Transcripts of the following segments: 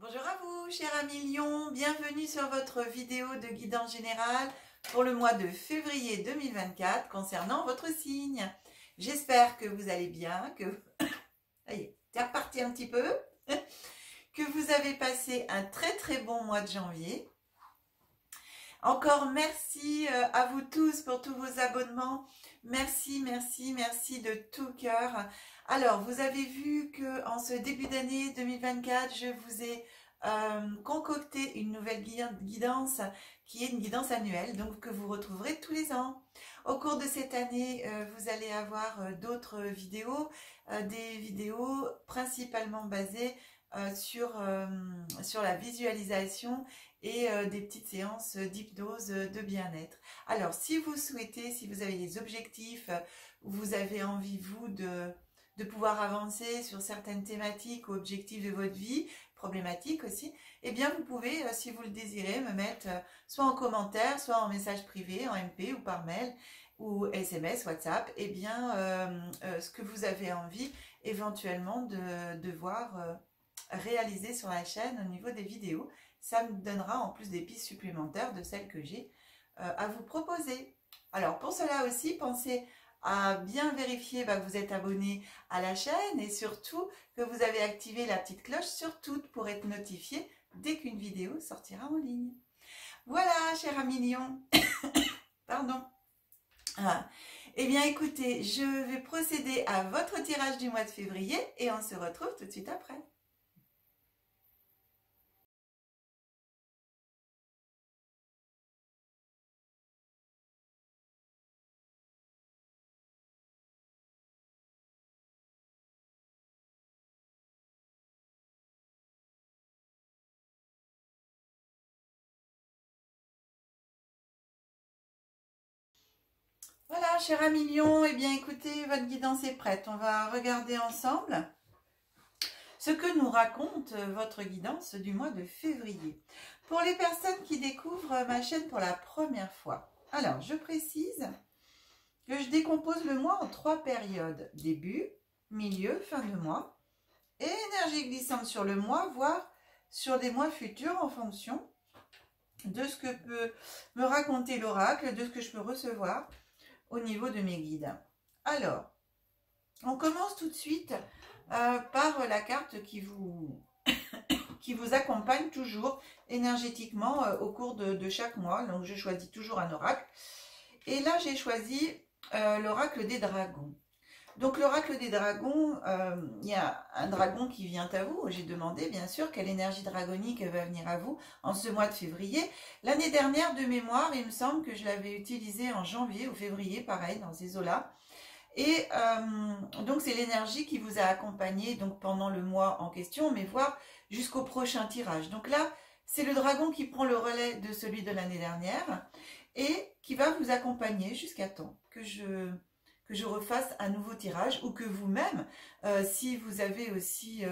Bonjour à vous, chers amis Lion, bienvenue sur votre vidéo de guidance générale pour le mois de février 2024 concernant votre signe. J'espère que vous allez bien, que c'est reparti un petit peu, que vous avez passé un très bon mois de janvier. Encore merci à vous tous pour tous vos abonnements. Merci de tout cœur. Alors, vous avez vu que en ce début d'année 2024, je vous ai concocté une nouvelle guidance qui est une guidance annuelle, donc que vous retrouverez tous les ans. Au cours de cette année, vous allez avoir d'autres vidéos, des vidéos principalement basées sur la visualisation et des petites séances d'hypnose de bien-être. Alors, si vous souhaitez, si vous avez des objectifs, vous avez envie, vous, de pouvoir avancer sur certaines thématiques ou objectifs de votre vie, problématiques aussi, eh bien, vous pouvez, si vous le désirez, me mettre soit en commentaire, soit en message privé, en MP ou par mail, ou SMS, WhatsApp, eh bien, ce que vous avez envie éventuellement de voir réaliser sur la chaîne au niveau des vidéos. Ça me donnera en plus des pistes supplémentaires de celles que j'ai à vous proposer. Alors pour cela aussi, pensez à bien vérifier que vous êtes abonné à la chaîne et surtout que vous avez activé la petite cloche sur toutes pour être notifié dès qu'une vidéo sortira en ligne. Voilà, cher ami Lion. Pardon. Eh bien écoutez, je vais procéder à votre tirage du mois de février et on se retrouve tout de suite après. Voilà, cher ami Lion, eh bien écoutez, votre guidance est prête. On va regarder ensemble ce que nous raconte votre guidance du mois de février. Pour les personnes qui découvrent ma chaîne pour la première fois, alors je précise que je décompose le mois en 3 périodes. Début, milieu, fin de mois. Et énergie glissante sur le mois, voire sur des mois futurs en fonction de ce que peut me raconter l'oracle, de ce que je peux recevoir au niveau de mes guides. Alors, on commence tout de suite par la carte qui vous accompagne toujours énergétiquement au cours de chaque mois. Donc, je choisis toujours un oracle. Et là, j'ai choisi l'oracle des dragons. Donc, l'oracle des dragons, il y a un dragon qui vient à vous. J'ai demandé, bien sûr, quelle énergie dragonique va venir à vous en ce mois de février. L'année dernière, de mémoire, il me semble que je l'avais utilisé en janvier ou février, pareil, dans ces eaux-là. Et donc, c'est l'énergie qui vous a accompagné donc, pendant le mois en question, mais voire jusqu'au prochain tirage. Donc là, c'est le dragon qui prend le relais de celui de l'année dernière et qui va vous accompagner jusqu'à temps que je refasse un nouveau tirage ou que vous-même, si vous avez aussi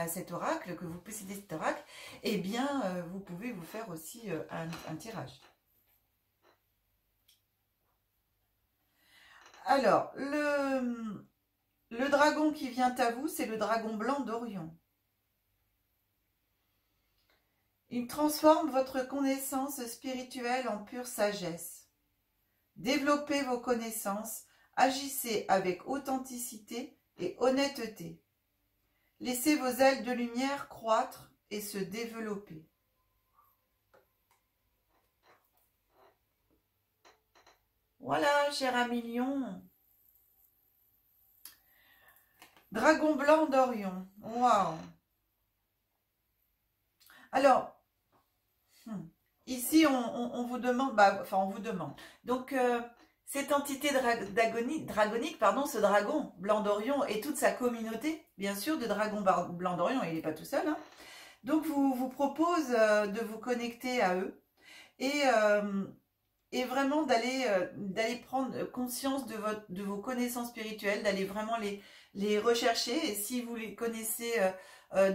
cet oracle, que vous possédez cet oracle, eh bien, vous pouvez vous faire aussi un tirage. Alors, le dragon qui vient à vous, c'est le dragon blanc d'Orion. Il transforme votre connaissance spirituelle en pure sagesse. Développez vos connaissances, agissez avec authenticité et honnêteté. Laissez vos ailes de lumière croître et se développer. Voilà, cher ami Lion. Dragon blanc d'Orion. Waouh. Alors, ici, on vous demande, on vous demande. Donc, cette entité dragonique, ce dragon blanc d'Orion et toute sa communauté, bien sûr, de dragons blanc d'Orion, il n'est pas tout seul, hein. Donc, vous propose de vous connecter à eux et vraiment d'aller prendre conscience de vos connaissances spirituelles, d'aller vraiment les rechercher. Et si vous les connaissez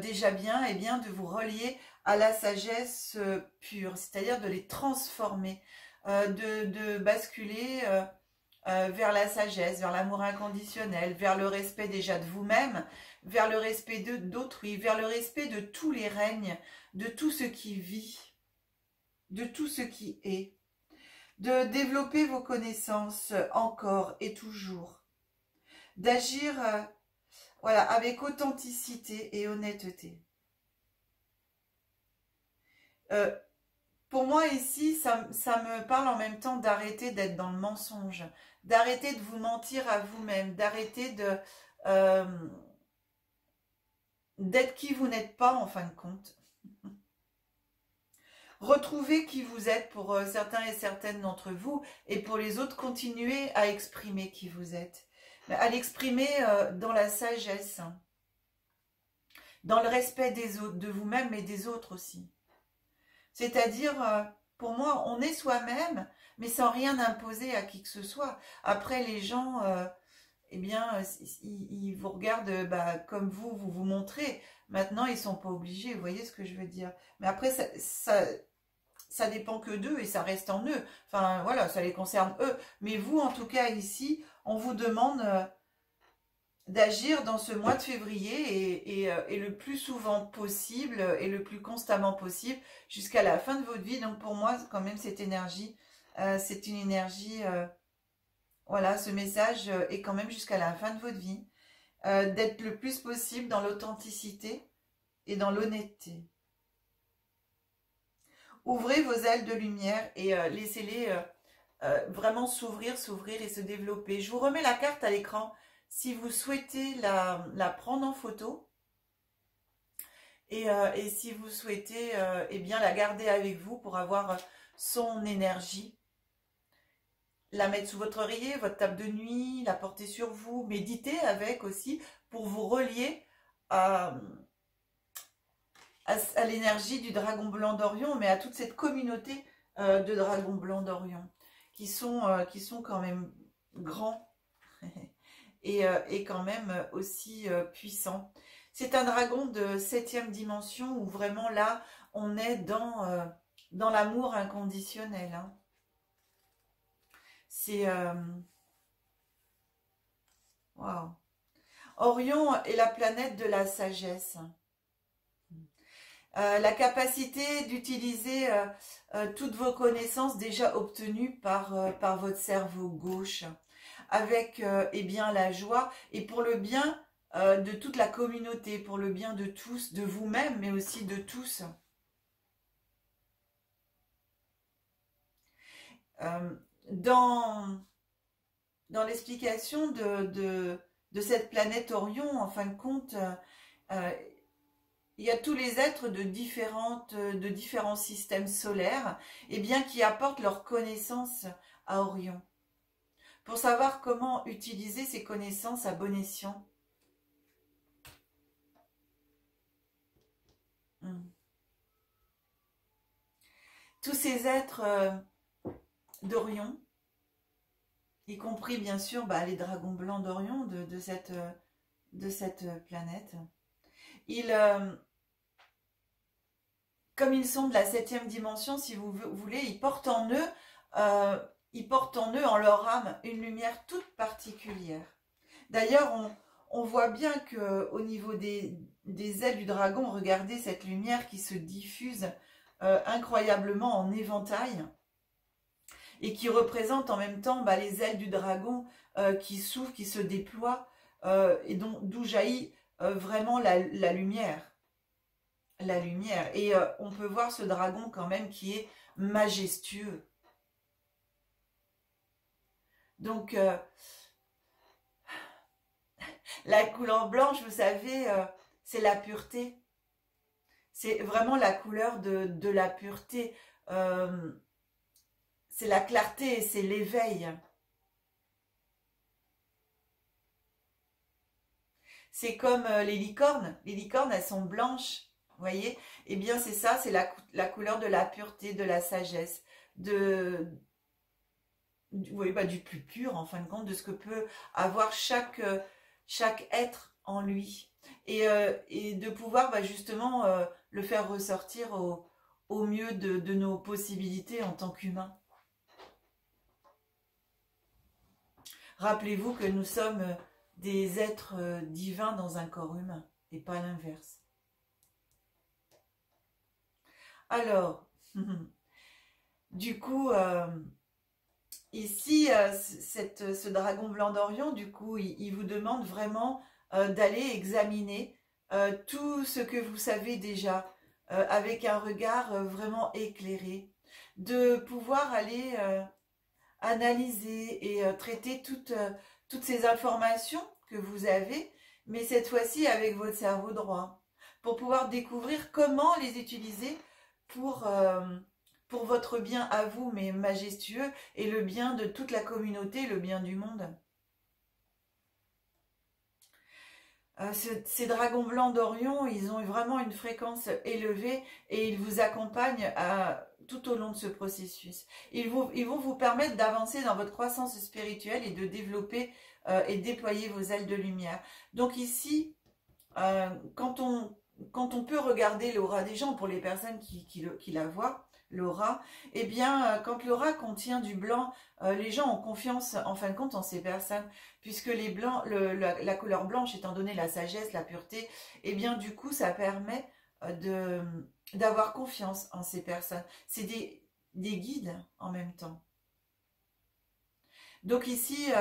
déjà bien, eh bien de vous relier à la sagesse pure, c'est-à-dire de les transformer, de basculer vers la sagesse, vers l'amour inconditionnel, vers le respect déjà de vous-même, vers le respect d'autrui, vers le respect de tous les règnes, de tout ce qui vit, de tout ce qui est, de développer vos connaissances encore et toujours, d'agir voilà, avec authenticité et honnêteté. Pour moi ici, ça me parle en même temps d'arrêter d'être dans le mensonge, d'arrêter de vous mentir à vous-même, d'arrêter d'être qui vous n'êtes pas en fin de compte. Retrouvez qui vous êtes pour certains et certaines d'entre vous, et pour les autres, continuez à exprimer qui vous êtes. À l'exprimer dans la sagesse, dans le respect des autres, de vous-même et des autres aussi. C'est-à-dire, pour moi, on est soi-même, mais sans rien imposer à qui que ce soit. Après, les gens, eh bien, ils vous regardent comme vous vous montrez. Maintenant, ils ne sont pas obligés, vous voyez ce que je veux dire. Mais après, ça dépend que d'eux et ça reste en eux. Enfin, voilà, ça les concerne eux. Mais vous, en tout cas, ici, on vous demande d'agir dans ce mois de février et le plus souvent possible et le plus constamment possible jusqu'à la fin de votre vie. Donc pour moi, quand même, cette énergie, c'est une énergie, voilà, ce message est quand même jusqu'à la fin de votre vie. D'être le plus possible dans l'authenticité et dans l'honnêteté. Ouvrez vos ailes de lumière et laissez-les vraiment s'ouvrir et se développer. Je vous remets la carte à l'écran. Si vous souhaitez la prendre en photo et si vous souhaitez eh bien, la garder avec vous pour avoir son énergie, la mettre sous votre oreiller, votre table de nuit, la porter sur vous, méditer avec aussi pour vous relier à l'énergie du dragon blanc d'Orion, mais à toute cette communauté de dragons blancs d'Orion qui sont quand même grands. Et quand même aussi puissant. C'est un dragon de 7e dimension où vraiment là, on est dans l'amour inconditionnel. Hein. C'est... Waouh. Orion est la planète de la sagesse. La capacité d'utiliser toutes vos connaissances déjà obtenues par votre cerveau gauche. Avec eh bien, la joie et pour le bien de toute la communauté, pour le bien de tous, de vous-même, mais aussi de tous. Dans l'explication de cette planète Orion, en fin de compte, il y a tous les êtres de différents systèmes solaires eh bien, qui apportent leur connaissance à Orion. Pour savoir comment utiliser ces connaissances à bon escient. Tous ces êtres d'Orion, y compris bien sûr les dragons blancs d'Orion de cette planète, comme ils sont de la 7e dimension, si vous voulez, ils portent en eux... en leur âme une lumière toute particulière. D'ailleurs, on voit bien qu'au niveau des ailes du dragon, regardez cette lumière qui se diffuse incroyablement en éventail et qui représente en même temps les ailes du dragon qui s'ouvrent, qui se déploient et d'où jaillit vraiment la lumière. La lumière. Et on peut voir ce dragon quand même qui est majestueux. Donc, la couleur blanche, vous savez, c'est la pureté. C'est vraiment la couleur de la pureté. C'est la clarté, c'est l'éveil. C'est comme les licornes. Les licornes, elles sont blanches, vous voyez? Eh bien, c'est ça, c'est la couleur de la pureté, de la sagesse, oui, du plus pur, en fin de compte, de ce que peut avoir chaque être en lui. Et de pouvoir justement le faire ressortir au mieux de nos possibilités en tant qu'humains. Rappelez-vous que nous sommes des êtres divins dans un corps humain et pas l'inverse. Alors, du coup, ici, ce dragon blanc d'Orion, du coup, il vous demande vraiment d'aller examiner tout ce que vous savez déjà, avec un regard vraiment éclairé, de pouvoir aller analyser et traiter toutes ces informations que vous avez, mais cette fois-ci avec votre cerveau droit, pour pouvoir découvrir comment les utiliser pour votre bien à vous, mais majestueux, et le bien de toute la communauté, le bien du monde. Ces dragons blancs d'Orion, ils ont vraiment une fréquence élevée et ils vous accompagnent tout au long de ce processus. Ils vont vous permettre d'avancer dans votre croissance spirituelle et de développer et déployer vos ailes de lumière. Donc ici, quand on peut regarder l'aura des gens, pour les personnes qui la voient, l'aura, eh bien, quand l'aura contient du blanc, les gens ont confiance, en fin de compte, en ces personnes, puisque les blancs, la couleur blanche, étant donné la sagesse, la pureté, eh bien, du coup, ça permet d'avoir confiance en ces personnes. C'est des guides en même temps. Donc ici,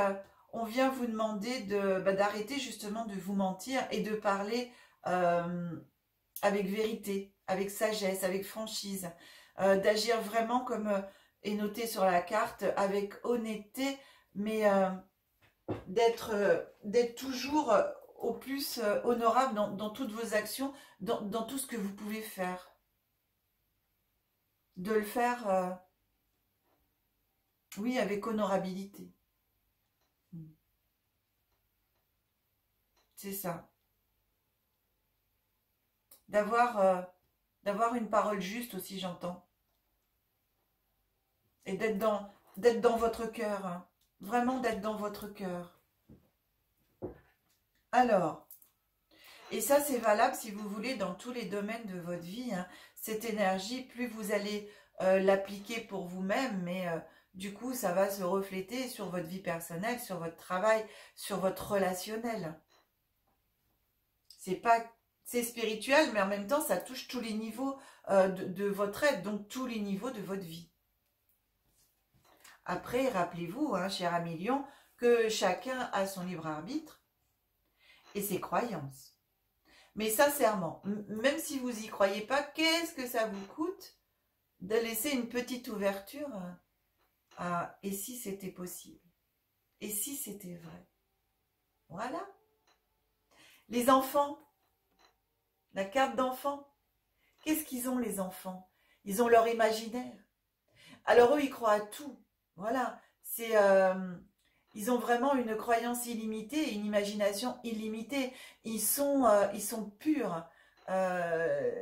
on vient vous demander d'arrêter justement de vous mentir et de parler avec vérité, avec sagesse, avec franchise, d'agir vraiment comme est noté sur la carte, avec honnêteté, mais d'être toujours au plus honorable dans toutes vos actions, dans tout ce que vous pouvez faire. De le faire, oui, avec honorabilité. C'est ça. D'avoir une parole juste aussi, j'entends. Et d'être dans votre cœur. Hein. Vraiment d'être dans votre cœur. Alors, et ça c'est valable si vous voulez dans tous les domaines de votre vie. Hein. Cette énergie, plus vous allez l'appliquer pour vous-même, mais du coup ça va se refléter sur votre vie personnelle, sur votre travail, sur votre relationnel. C'est spirituel, mais en même temps ça touche tous les niveaux de votre être, donc tous les niveaux de votre vie. Après, rappelez-vous, hein, cher ami Lion, que chacun a son libre arbitre et ses croyances. Mais sincèrement, même si vous n'y croyez pas, qu'est-ce que ça vous coûte de laisser une petite ouverture à « et si c'était possible ?» Et si c'était vrai? Voilà. Les enfants, la carte d'enfant, qu'est-ce qu'ils ont les enfants? Ils ont leur imaginaire. Alors eux, ils croient à tout. Voilà, ils ont vraiment une croyance illimitée et une imagination illimitée. Ils sont purs,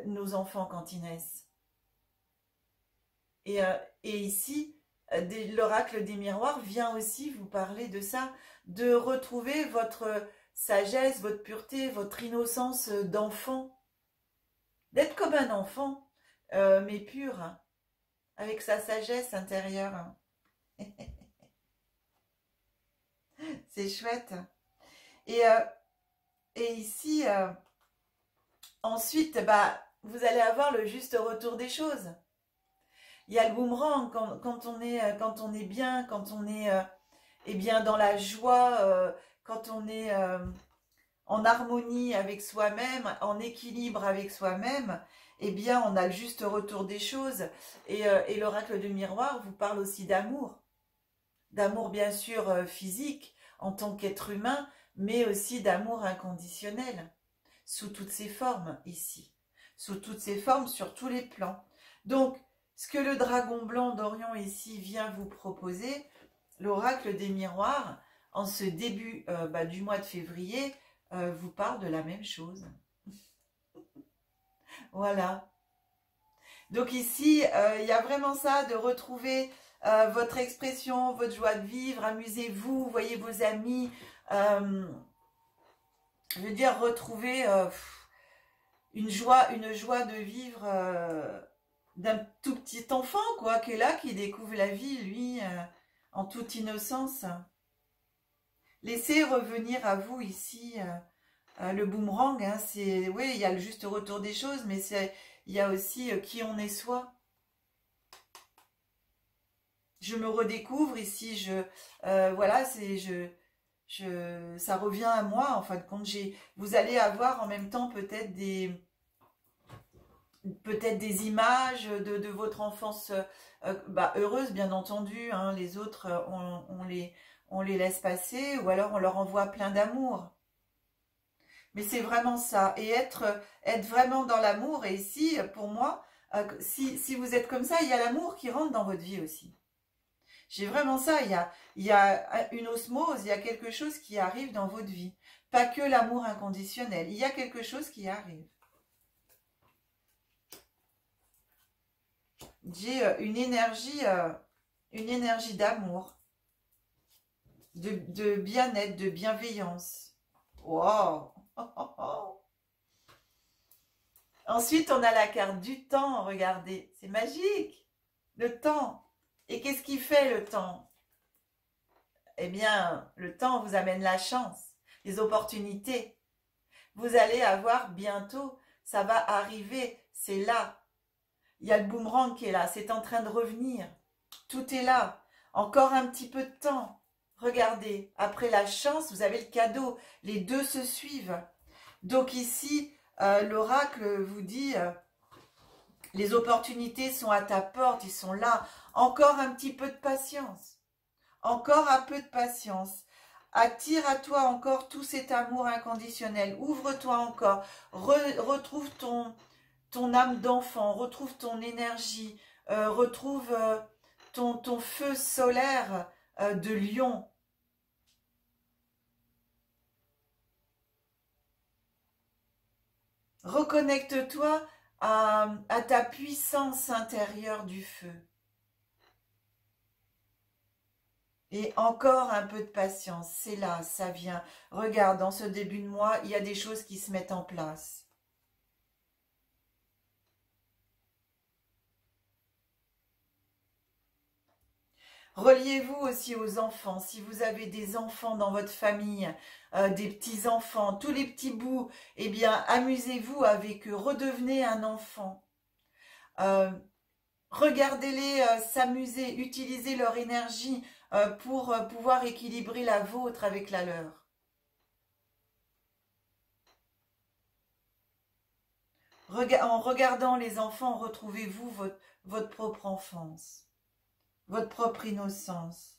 nos enfants, quand ils naissent. Et ici, l'oracle des miroirs vient aussi vous parler de ça, de retrouver votre sagesse, votre pureté, votre innocence d'enfant. D'être comme un enfant, mais pur, hein, avec sa sagesse intérieure. Hein. C'est chouette. Et ici, ensuite, vous allez avoir le juste retour des choses. Il y a le boomerang quand on est bien, quand on est bien dans la joie, quand on est en harmonie avec soi-même, en équilibre avec soi-même, eh bien, on a le juste retour des choses. Et l'oracle de miroir vous parle aussi d'amour. D'amour, bien sûr, physique, en tant qu'être humain, mais aussi d'amour inconditionnel, sous toutes ses formes, ici. Sous toutes ses formes, sur tous les plans. Donc, ce que le dragon blanc d'Orion, ici, vient vous proposer, l'oracle des miroirs, en ce début du mois de février, vous parle de la même chose. Voilà. Donc ici, il y a vraiment ça, de retrouver votre expression, votre joie de vivre, amusez-vous, voyez vos amis. Je veux dire, retrouver une joie de vivre d'un tout petit enfant, quoi, qui est là, qui découvre la vie, lui, en toute innocence. laissez revenir à vous ici le boomerang. Hein, oui, il y a le juste retour des choses, mais il y a aussi qui on est soi. Je me redécouvre ici. Voilà, ça revient à moi. En fin de compte, vous allez avoir en même temps peut-être des images de votre enfance heureuse, bien entendu. Hein, les autres, on les laisse passer, ou alors on leur envoie plein d'amour. Mais c'est vraiment ça. Et être vraiment dans l'amour. Et ici, pour moi, si vous êtes comme ça, il y a l'amour qui rentre dans votre vie aussi. J'ai vraiment ça. Il y a une osmose, il y a quelque chose qui arrive dans votre vie. Pas que l'amour inconditionnel. Il y a quelque chose qui arrive. J'ai une énergie d'amour, de bien-être, de bienveillance. Wow! Ensuite, on a la carte du temps. Regardez, c'est magique. Le temps. Et qu'est-ce qui fait le temps? Eh bien, le temps vous amène la chance, les opportunités. Vous allez avoir bientôt, ça va arriver, c'est là. Il y a le boomerang qui est là, c'est en train de revenir. Tout est là. Encore un petit peu de temps. Regardez, après la chance, vous avez le cadeau. Les deux se suivent. Donc ici, l'oracle vous dit, les opportunités sont à ta porte, ils sont là. Encore un petit peu de patience. Encore un peu de patience. Attire à toi encore tout cet amour inconditionnel. Ouvre-toi encore. Retrouve ton âme d'enfant. Retrouve ton énergie. Retrouve ton feu solaire de lion. Reconnecte-toi à ta puissance intérieure du feu. Et encore un peu de patience, c'est là, ça vient. Regarde, dans ce début de mois, il y a des choses qui se mettent en place. Reliez-vous aussi aux enfants. Si vous avez des enfants dans votre famille, des petits-enfants, tous les petits bouts, eh bien, amusez-vous avec eux, redevenez un enfant. Regardez-les s'amuser, utilisez leur énergie pour pouvoir équilibrer la vôtre avec la leur. En regardant les enfants, retrouvez-vous votre propre enfance, votre propre innocence.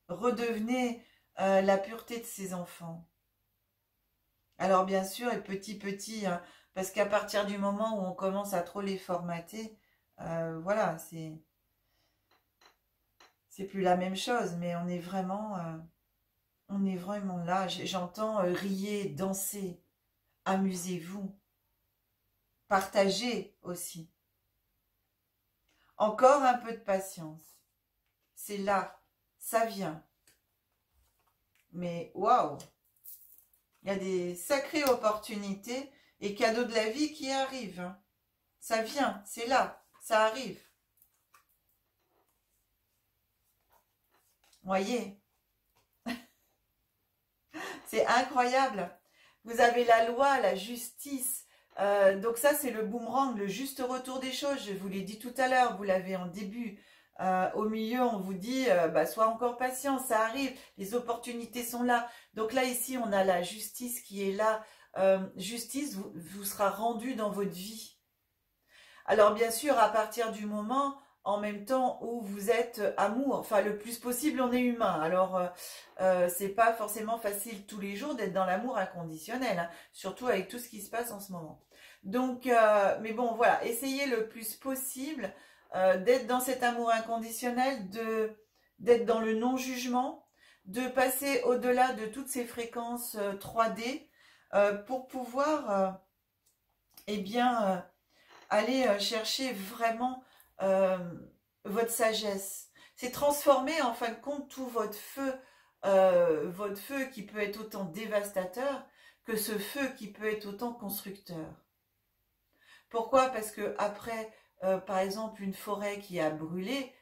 Redevenez la pureté de ces enfants. Alors bien sûr, et petit, hein, parce qu'à partir du moment où on commence à trop les formater, voilà, c'est plus la même chose, mais on est vraiment là. J'entends riez, danser, amusez-vous, partagez aussi. Encore un peu de patience. C'est là, ça vient. Mais waouh, il y a des sacrées opportunités et cadeaux de la vie qui arrivent. Hein. Ça vient, c'est là, ça arrive. Voyez, c'est incroyable. Vous avez la loi, la justice. Donc ça, c'est le boomerang, le juste retour des choses. Je vous l'ai dit tout à l'heure, vous l'avez en début. Au milieu, on vous dit, sois encore patient, ça arrive. Les opportunités sont là. Donc là, ici, on a la justice qui est là. Justice vous sera rendue dans votre vie. Alors bien sûr, à partir du moment, en même temps où vous êtes amour, enfin le plus possible, on est humain. Alors c'est pas forcément facile tous les jours d'être dans l'amour inconditionnel, hein, surtout avec tout ce qui se passe en ce moment. Donc, mais bon, voilà, essayez le plus possible d'être dans cet amour inconditionnel, d'être dans le non-jugement, de passer au-delà de toutes ces fréquences 3D pour pouvoir, eh bien, aller chercher vraiment votre sagesse. C'est transformer en fin de compte tout votre feu qui peut être autant dévastateur que ce feu qui peut être autant constructeur. Pourquoi? Parce que après, par exemple, une forêt qui a brûlé,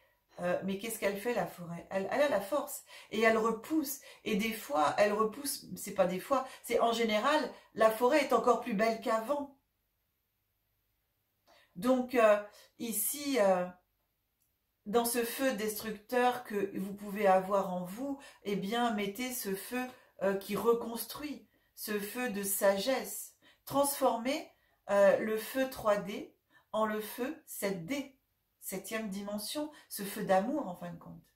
Mais qu'est-ce qu'elle fait, la forêt? Elle a la force et elle repousse. Et des fois, elle repousse, c'est pas des fois, c'est en général, la forêt est encore plus belle qu'avant. Donc ici, dans ce feu destructeur que vous pouvez avoir en vous, eh bien, mettez ce feu qui reconstruit, ce feu de sagesse. Transformez le feu 3D en le feu 7D, 7e dimension, ce feu d'amour en fin de compte.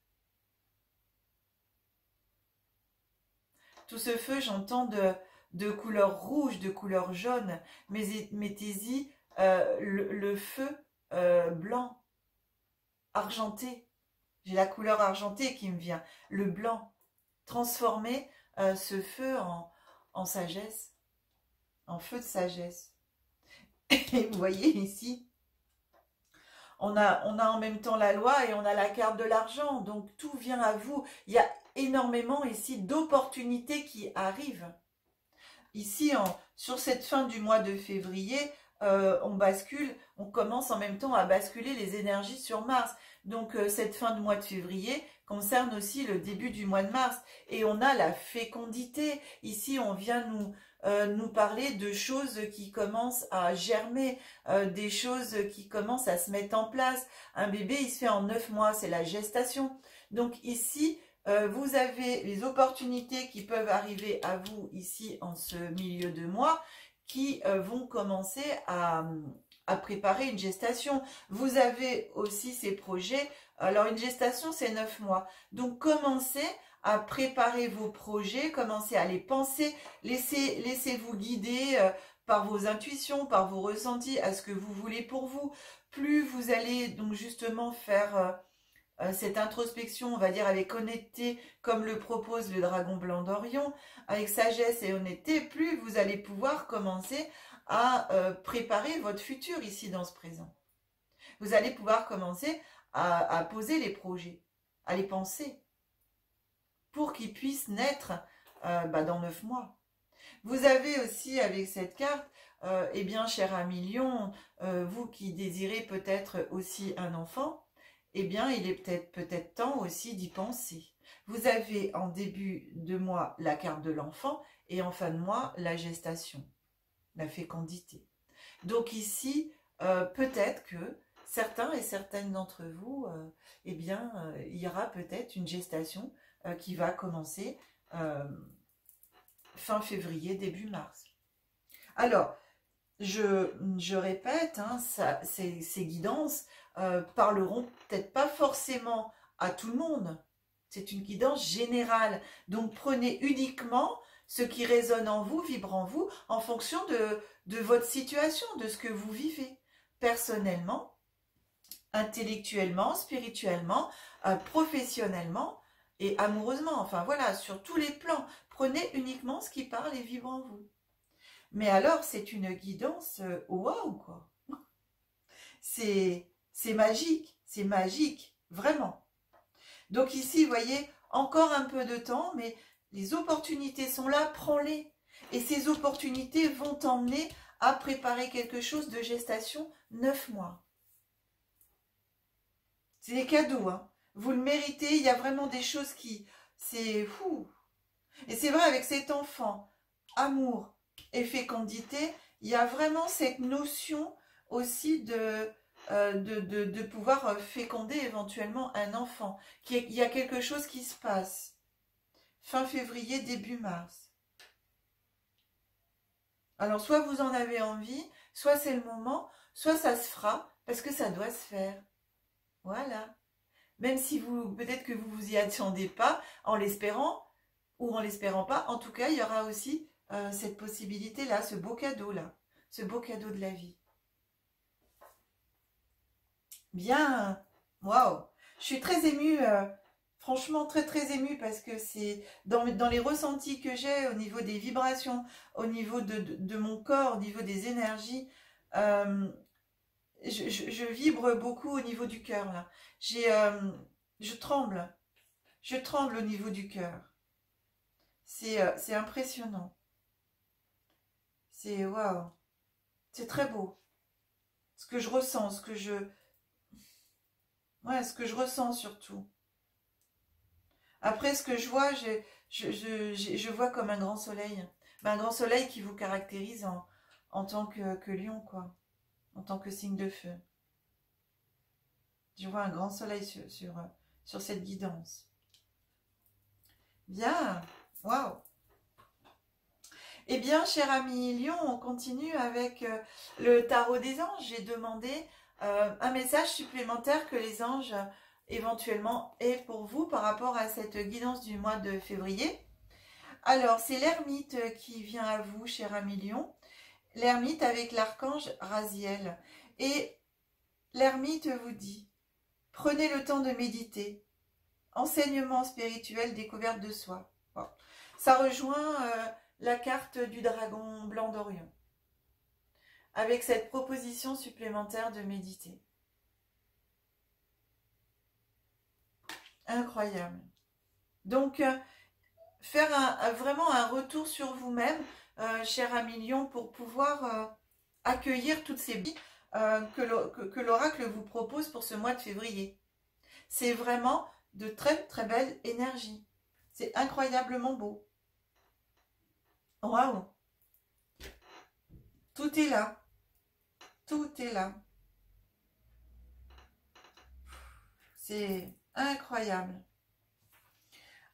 Tout ce feu, j'entends de couleur rouge, de couleur jaune, mais mettez-y le feu blanc, argenté. J'ai la couleur argentée qui me vient, le blanc. Transformez ce feu en sagesse, en feu de sagesse. Et vous voyez ici, on a en même temps la loi et on a la carte de l'argent. Donc tout vient à vous. Il y a énormément ici d'opportunités qui arrivent. Ici, sur cette fin du mois de février, on bascule, on commence en même temps à basculer les énergies sur Mars. Donc cette fin de mois de février concerne aussi le début du mois de mars. Et on a la fécondité. Ici, on vient nous parler de choses qui commencent à germer, des choses qui commencent à se mettre en place. Un bébé, il se fait en 9 mois, c'est la gestation. Donc ici, vous avez les opportunités qui peuvent arriver à vous ici en ce milieu de mois qui vont commencer à préparer une gestation. Vous avez aussi ces projets. Alors une gestation, c'est 9 mois. Donc commencez à préparer vos projets, commencez à les penser, laissez-vous guider par vos intuitions, par vos ressentis, à ce que vous voulez pour vous. Plus vous allez donc justement faire cette introspection, on va dire avec honnêteté, comme le propose le dragon blanc d'Orion, avec sagesse et honnêteté, plus vous allez pouvoir commencer à préparer votre futur ici dans ce présent. Vous allez pouvoir commencer à poser les projets, à les penser, pour qu'ils puissent naître dans 9 mois. Vous avez aussi avec cette carte, eh bien, cher ami Lion, vous qui désirez peut-être aussi un enfant, eh bien, il est peut-être temps aussi d'y penser. Vous avez en début de mois la carte de l'enfant et en fin de mois la gestation, la fécondité. Donc ici, peut-être que certains et certaines d'entre vous, eh bien, il y aura peut-être une gestation qui va commencer fin février, début mars. Alors, je répète, hein, ces guidances parleront peut-être pas forcément à tout le monde. C'est une guidance générale. Donc, prenez uniquement ce qui résonne en vous, vibre en vous, en fonction de votre situation, de ce que vous vivez. Personnellement, intellectuellement, spirituellement, professionnellement et amoureusement. Enfin, voilà, sur tous les plans. Prenez uniquement ce qui parle et vibre en vous. Mais alors, c'est une guidance waouh, quoi. C'est magique, vraiment. Donc ici, vous voyez, encore un peu de temps, mais les opportunités sont là, prends-les. Et ces opportunités vont t'emmener à préparer quelque chose de gestation 9 mois. C'est des cadeaux, hein. Vous le méritez, il y a vraiment des choses qui... C'est fou. Et c'est vrai, avec cet enfant, amour et fécondité, il y a vraiment cette notion aussi de pouvoir féconder éventuellement un enfant. Il y a quelque chose qui se passe. Fin février, début mars. Alors, soit vous en avez envie, soit c'est le moment, soit ça se fera, parce que ça doit se faire. Voilà. Même si peut-être que vous vous y attendez pas, en l'espérant, ou en l'espérant pas, en tout cas, il y aura aussi cette possibilité-là, ce beau cadeau-là, ce beau cadeau de la vie. Bien, waouh, je suis très émue, franchement très très émue parce que c'est dans les ressentis que j'ai au niveau des vibrations, au niveau de mon corps, au niveau des énergies, je vibre beaucoup au niveau du cœur là. Je tremble au niveau du cœur. C'est impressionnant. C'est waouh, c'est très beau. Ce que je ressens, Ouais, ce que je ressens surtout. Après, ce que je vois, je vois comme un grand soleil. Ben, un grand soleil qui vous caractérise en tant que lion, quoi. En tant que signe de feu. Je vois un grand soleil sur cette guidance. Bien. Waouh. Eh bien, cher ami Lion, on continue avec le tarot des anges. J'ai demandé un message supplémentaire que les anges éventuellement aient pour vous par rapport à cette guidance du mois de février. Alors, c'est l'ermite qui vient à vous, cher ami Lion. L'ermite avec l'archange Raziel. Et l'ermite vous dit, prenez le temps de méditer. Enseignement spirituel, découverte de soi. Bon. Ça rejoint la carte du dragon blanc d'Orion. Avec cette proposition supplémentaire de méditer. Incroyable. Donc, faire vraiment un retour sur vous-même, cher ami Lion, pour pouvoir accueillir toutes ces billes que l'oracle vous propose pour ce mois de février. C'est vraiment de très très belles énergies. C'est incroyablement beau. Waouh! Tout est là. Tout est là. C'est incroyable.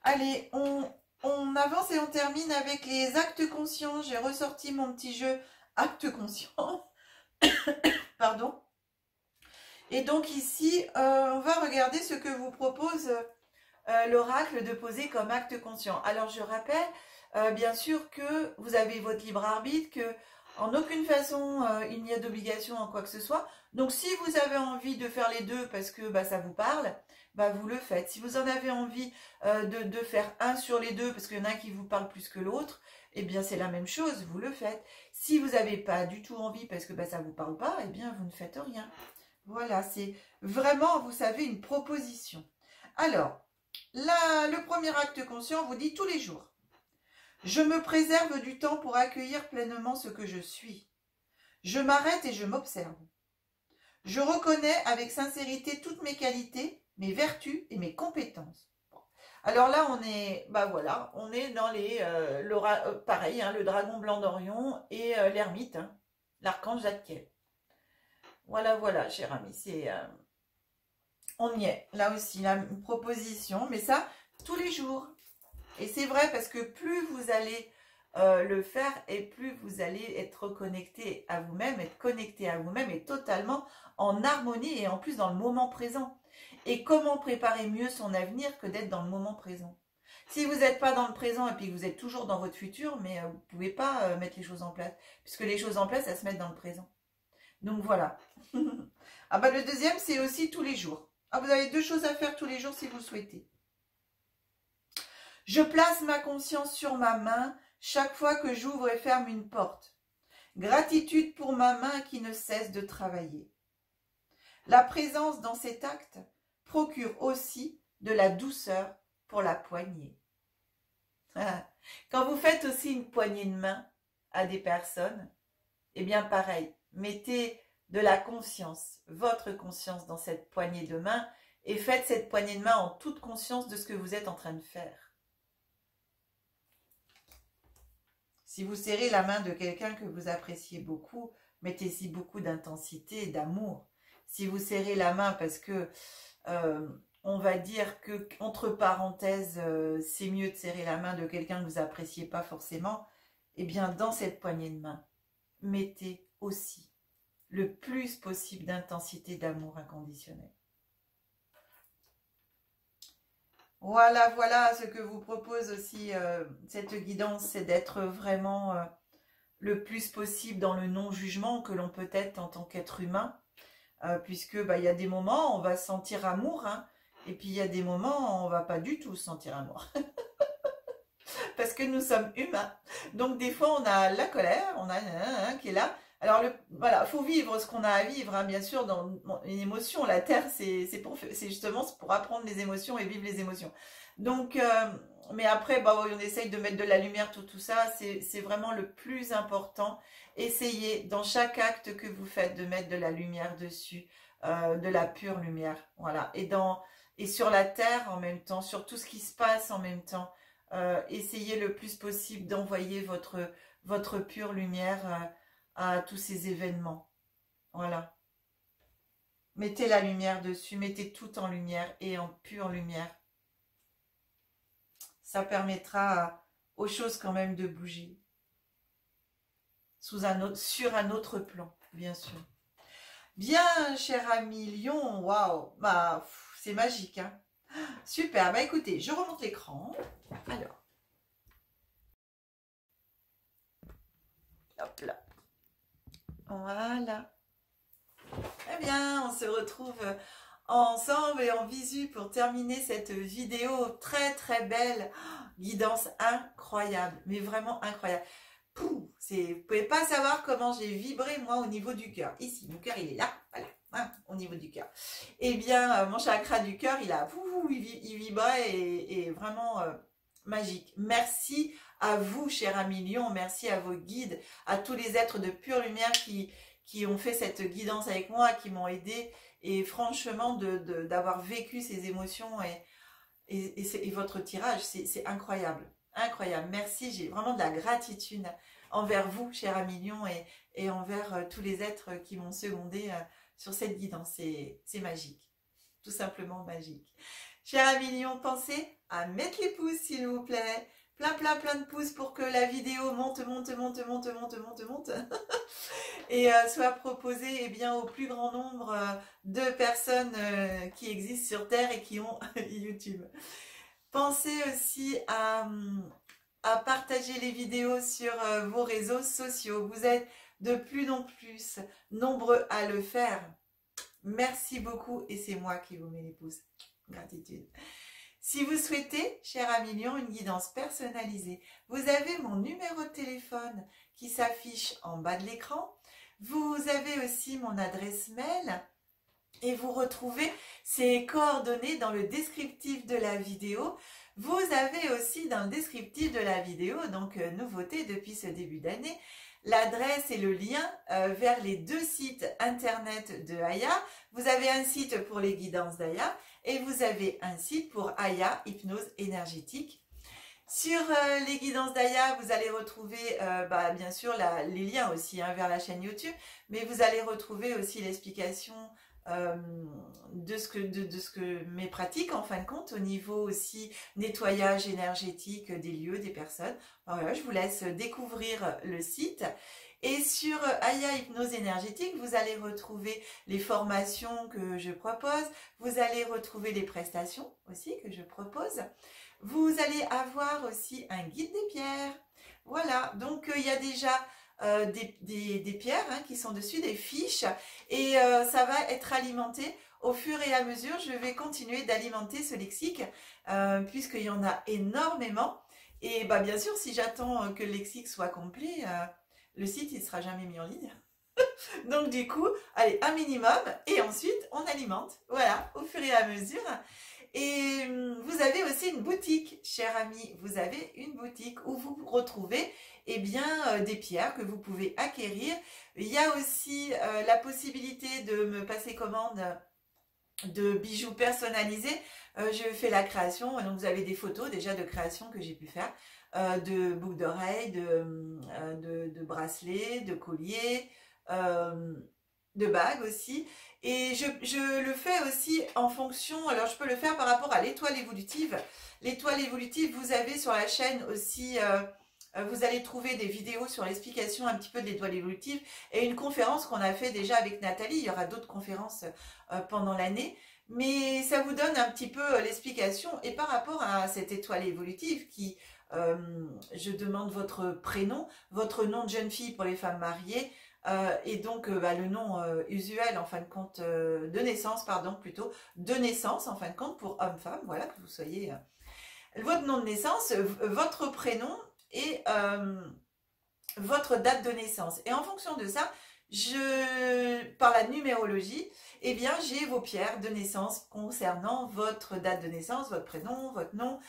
Allez, on avance et on termine avec les actes conscients. J'ai ressorti mon petit jeu actes conscients. Pardon. Et donc ici, on va regarder ce que vous propose l'oracle de poser comme acte conscient. Alors je rappelle, bien sûr, que vous avez votre libre arbitre, que en aucune façon il n'y a d'obligation en quoi que ce soit. Donc si vous avez envie de faire les deux parce que ça vous parle, vous le faites. Si vous en avez envie de faire un sur les deux parce qu'il y en a un qui vous parle plus que l'autre, eh bien c'est la même chose, vous le faites. Si vous n'avez pas du tout envie parce que ça ne vous parle pas, eh bien vous ne faites rien. Voilà, c'est vraiment, vous savez, une proposition. Alors, là, le premier acte conscient vous dit tous les jours. Je me préserve du temps pour accueillir pleinement ce que je suis. Je m'arrête et je m'observe. Je reconnais avec sincérité toutes mes qualités, mes vertus et mes compétences. Alors là, on est, voilà, on est dans les, pareil, le dragon blanc d'Orion et l'ermite, l'archange Zadkiel. Voilà, cher ami, c'est, on y est. Là aussi, une proposition, mais ça, tous les jours. Et c'est vrai parce que plus vous allez le faire et plus vous allez être connecté à vous-même, être connecté à vous-même et totalement en harmonie et en plus dans le moment présent. Et comment préparer mieux son avenir que d'être dans le moment présent? Si vous n'êtes pas dans le présent et puis que vous êtes toujours dans votre futur, mais vous ne pouvez pas mettre les choses en place. Puisque les choses en place, elles se mettent dans le présent. Donc voilà. Le deuxième, c'est aussi tous les jours. Vous avez deux choses à faire tous les jours si vous le souhaitez. Je place ma conscience sur ma main chaque fois que j'ouvre et ferme une porte. Gratitude pour ma main qui ne cesse de travailler. La présence dans cet acte procure aussi de la douceur pour la poignée. Quand vous faites aussi une poignée de main à des personnes, eh bien pareil, mettez de la conscience, votre conscience dans cette poignée de main et faites cette poignée de main en toute conscience de ce que vous êtes en train de faire. Si vous serrez la main de quelqu'un que vous appréciez beaucoup, mettez-y beaucoup d'intensité et d'amour. Si vous serrez la main parce que, on va dire que, entre parenthèses, c'est mieux de serrer la main de quelqu'un que vous n'appréciez pas forcément, eh bien dans cette poignée de main, mettez aussi le plus possible d'intensité d'amour inconditionnel. Voilà ce que vous propose aussi cette guidance, c'est d'être vraiment le plus possible dans le non-jugement que l'on peut être en tant qu'être humain, puisque il y a des moments où on va sentir amour, et puis il y a des moments où on ne va pas du tout sentir amour. Parce que nous sommes humains. Donc des fois on a la colère, on a un qui est là. Alors voilà, faut vivre ce qu'on a à vivre, bien sûr, dans une émotion. La terre, c'est justement pour apprendre les émotions et vivre les émotions. Donc, mais après, on essaye de mettre de la lumière, tout ça, c'est vraiment le plus important. Essayez, dans chaque acte que vous faites, de mettre de la lumière dessus. de la pure lumière. Voilà. Et sur la terre en même temps, sur tout ce qui se passe en même temps. Essayez le plus possible d'envoyer votre pure lumière à tous ces événements. Voilà. Mettez la lumière dessus, mettez tout en lumière et en pure lumière. Ça permettra aux choses quand même de bouger. Sur un autre plan, bien sûr. Bien, cher ami Lion, waouh, bah, c'est magique, hein. Super, bah écoutez, je remonte l'écran. Alors. Hop là. Voilà. Eh bien, on se retrouve ensemble et en visu pour terminer cette vidéo très très belle. Guidance incroyable, mais vraiment incroyable. Vous ne pouvez pas savoir comment j'ai vibré moi au niveau du cœur. Ici, mon cœur il est là, voilà, hein, au niveau du cœur. Eh bien, mon chakra du cœur, il vibrait et vraiment magique. Merci à vous, cher ami Lion, merci à vos guides, à tous les êtres de pure lumière qui ont fait cette guidance avec moi, qui m'ont aidé. Et franchement, d'avoir vécu ces émotions et votre tirage, c'est incroyable. Incroyable. Merci, j'ai vraiment de la gratitude envers vous, cher ami Lion, et envers tous les êtres qui m'ont secondé sur cette guidance. C'est magique. Tout simplement magique. Cher ami Lion, pensez à mettre les pouces, s'il vous plaît. Plein de pouces pour que la vidéo monte et soit proposée eh bien, au plus grand nombre de personnes qui existent sur Terre et qui ont YouTube. Pensez aussi à partager les vidéos sur vos réseaux sociaux. Vous êtes de plus en plus nombreux à le faire. Merci beaucoup et c'est moi qui vous mets les pouces. Gratitude. Si vous souhaitez, cher ami Lion, une guidance personnalisée, vous avez mon numéro de téléphone qui s'affiche en bas de l'écran. Vous avez aussi mon adresse mail et vous retrouvez ces coordonnées dans le descriptif de la vidéo. Vous avez aussi dans le descriptif de la vidéo, donc nouveauté depuis ce début d'année, l'adresse et le lien vers les deux sites internet de Aya. Vous avez un site pour les guidances d'Aya et vous avez un site pour Aya, hypnose énergétique. Sur les guidances d'Aya, vous allez retrouver bien sûr les liens aussi vers la chaîne YouTube, mais vous allez retrouver aussi l'explication de ce que mes pratiques en fin de compte au niveau aussi nettoyage énergétique des lieux, des personnes. Alors voilà, je vous laisse découvrir le site. Et sur Aya Hypnose Énergétique, vous allez retrouver les formations que je propose, vous allez retrouver les prestations aussi que je propose. Vous allez avoir aussi un guide des pierres. Voilà, donc il y a déjà des pierres qui sont dessus, des fiches, et ça va être alimenté au fur et à mesure. Je vais continuer d'alimenter ce lexique puisqu'il y en a énormément. Et bien sûr, si j'attends que le lexique soit complet, le site il ne sera jamais mis en ligne. Donc du coup, allez, un minimum et ensuite on alimente, voilà, au fur et à mesure. Et vous avez aussi une boutique, cher ami, vous avez une boutique où vous retrouvez des pierres que vous pouvez acquérir. Il y a aussi la possibilité de me passer commande de bijoux personnalisés. Je fais la création, donc vous avez des photos déjà de création que j'ai pu faire, de boucles d'oreilles, de bracelets, de colliers, de bagues aussi. Et je le fais aussi en fonction, alors je peux le faire par rapport à l'étoile évolutive. L'étoile évolutive, vous avez sur la chaîne aussi, vous allez trouver des vidéos sur l'explication un petit peu de l'étoile évolutive et une conférence qu'on a fait déjà avec Nathalie. Il y aura d'autres conférences pendant l'année. Mais ça vous donne un petit peu l'explication. Et par rapport à cette étoile évolutive qui, je demande votre prénom, votre nom de jeune fille pour les femmes mariées, et donc le nom usuel en fin de compte de naissance, pardon, plutôt de naissance en fin de compte pour homme-femme, voilà, que vous soyez votre nom de naissance, votre prénom et votre date de naissance. Et en fonction de ça, par la numérologie, eh bien j'ai vos pierres de naissance concernant votre date de naissance, votre prénom, votre nom,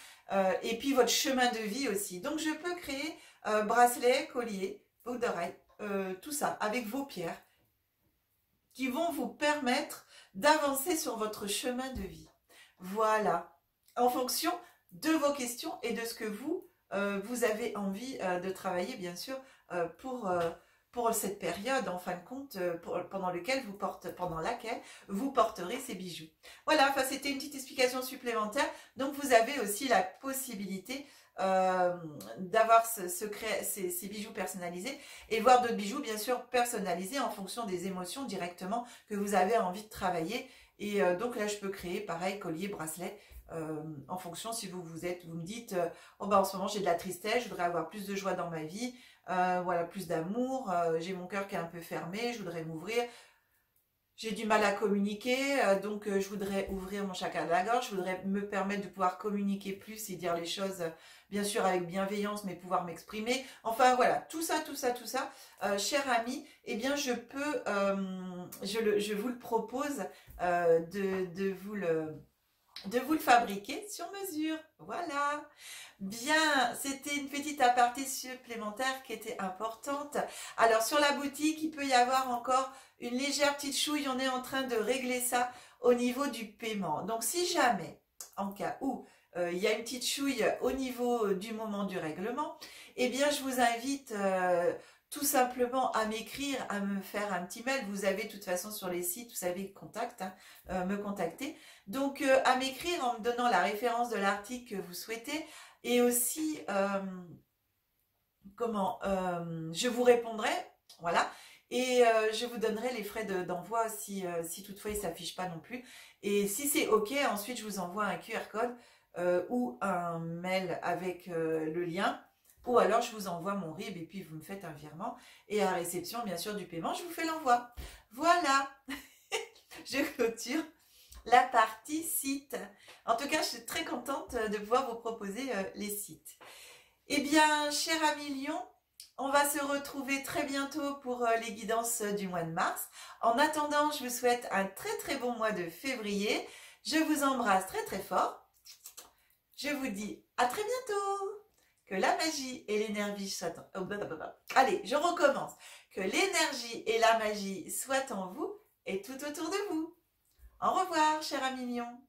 et puis votre chemin de vie aussi. Donc je peux créer bracelet, collier, boucle d'oreille, tout ça avec vos pierres. qui vont vous permettre d'avancer sur votre chemin de vie. Voilà, en fonction de vos questions et de ce que vous avez envie de travailler, bien sûr, pour cette période, en fin de compte, pendant laquelle vous porterez ces bijoux. Voilà, enfin, c'était une petite explication supplémentaire. Donc, vous avez aussi la possibilité d'avoir ces bijoux personnalisés et voir d'autres bijoux, bien sûr, personnalisés en fonction des émotions directement que vous avez envie de travailler. Et donc là, je peux créer, pareil, collier, bracelet, en fonction si vous me dites, oh ben en ce moment j'ai de la tristesse, je voudrais avoir plus de joie dans ma vie, voilà, plus d'amour, j'ai mon cœur qui est un peu fermé, je voudrais m'ouvrir, j'ai du mal à communiquer, donc je voudrais ouvrir mon chakra de la gorge, je voudrais me permettre de pouvoir communiquer plus et dire les choses, bien sûr avec bienveillance, mais pouvoir m'exprimer. Enfin voilà, tout ça, cher ami, eh bien je peux, je vous le propose de vous le fabriquer sur mesure. Voilà. Bien, c'était une petite aparté supplémentaire qui était importante. Alors sur la boutique, il peut y avoir encore une légère petite chouille. On est en train de régler ça au niveau du paiement. Donc si jamais, en cas où il y a une petite chouille au niveau du moment du règlement, eh bien je vous invite tout simplement à m'écrire, à me faire un petit mail. Vous avez de toute façon sur les sites, vous savez, contact, me contacter. Donc à m'écrire en me donnant la référence de l'article que vous souhaitez et aussi je vous répondrai, voilà, et je vous donnerai les frais d'envoi si toutefois il ne s'affiche pas non plus. Et si c'est OK, ensuite je vous envoie un QR code ou un mail avec le lien. Ou alors je vous envoie mon RIB et puis vous me faites un virement. Et à réception, bien sûr, du paiement, je vous fais l'envoi. Voilà, je clôture la partie site. En tout cas, je suis très contente de pouvoir vous proposer les sites. Eh bien, cher ami Lion, on va se retrouver très bientôt pour les guidances du mois de mars. En attendant, je vous souhaite un très très bon mois de février. Je vous embrasse très très fort. Je vous dis à très bientôt. Que la magie et l'énergie soient en... Allez, je recommence. Que l'énergie et la magie soient en vous et tout autour de vous. Au revoir, cher ami Lion.